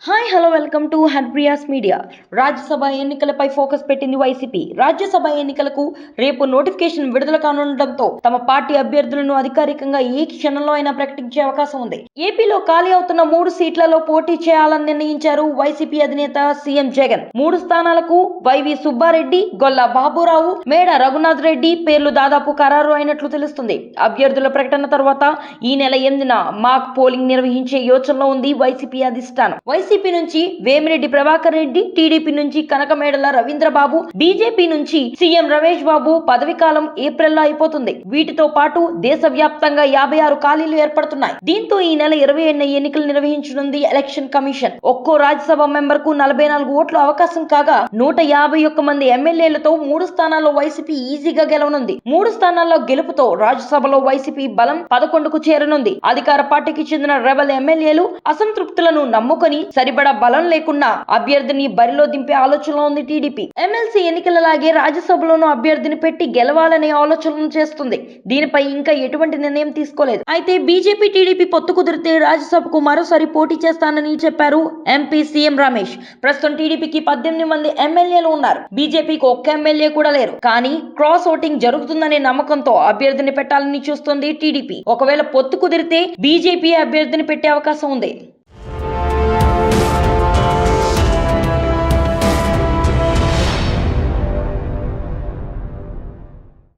Hi hello welcome to Harpriya's media. Rajya Sabha ఎన్నికలపై focus పెట్టింది YCP. Rajya Sabha ఎన్నికలకు రేపు నోటిఫికేషన్ విడుదల కానుండటంతో తమ పార్టీ అభ్యర్థులను అధికారికంగా ఏ క్షణంలో అయినా ప్రకటించే అవకాశం ఉంది. ఏపీలో ఖాళీ అవుతున్న 3 సీట్లలో పోటీ చేయాలని నిర్ణయించారు వైసీపీ అధినేత సీఎం జగన్. 3 స్థానాలకు వైవి సుబ్బారెడ్డి, గొల్ల బాబురావు, మేడ రఘునాథ్ రెడ్డి పేర్లు దాదాపు ఖరారు అయినట్లు తెలుస్తుంది. అభ్యర్థుల ప్రకటన తర్వాత ఈ నెల 8న మాక్ పోలింగ్ నిర్వహించే యోచనలో ఉంది వైసీపీ అధిష్టానం. వైసీపీ నుంచి వేమిరెడ్డి ప్రభాకర్ రెడ్డి, టీడీపీ నుంచి కనకమేడల రవీంద్రబాబు, బీజేపీ నుంచి సీఎం రమేష్ బాబు పదవి కాలం ఏప్రిల్లో అయిపోతుంది. వీటితో పాటు దేశవ్యాప్తంగా 56 ఖాళీలు ఏర్పడుతున్నాయి. దీంతో ఈ నెల 27న ఎన్నికలు నిర్వహించనుంది ఎలక్షన్ కమిషన్. ఒక్కో రాజ్యసభ మెంబర్ కు 44 ఓట్ల అవకాశం కాగా 151 మంది ఎమ్మెల్యేలతో 3 స్థానాల్లో వైసీపీ ఈజీగా గెలవనుంది. 3 స్థానాల్లో గెలుపుతో రాజ్యసభలో వైసీపీ బలం 11కు చేరనుంది. అధికార పార్టీకి చెందిన రెబల్ ఎమ్మెల్యేలు అసంతృప్తులను నమ్ముకొని సరిపడా బలం లేకున్నా అభ్యర్థిని బరిలో దింపే ఆలోచనలో ఉంది టీడీపీ. ఎమ్మెల్సీ ఎన్నికలలాగే రాజ్యసభలోనూ అభ్యర్థిని పెట్టి గెలవాలనే ఆలోచనలు చేస్తుంది. దీనిపై ఇంకా ఎటువంటి నిర్ణయం తీసుకోలేదు. అయితే బీజేపీ టీడీపీ పొత్తు కుదిరితే రాజ్యసభకు మరోసారి పోటీ చేస్తానని చెప్పారు ఎంపీ సీఎం రమేష్. ప్రస్తుతం టీడీపీకి 18 మంది ఎమ్మెల్యేలు ఉన్నారు. బీజేపీకి ఒక్క ఎమ్మెల్యే కూడా లేరు. కానీ క్రాస్ ఓటింగ్ జరుగుతుందనే నమ్మకంతో అభ్యర్థిని పెట్టాలని చూస్తుంది టీడీపీ. ఒకవేళ పొత్తు కుదిరితే బీజేపీ అభ్యర్థిని పెట్టే అవకాశం ఉంది.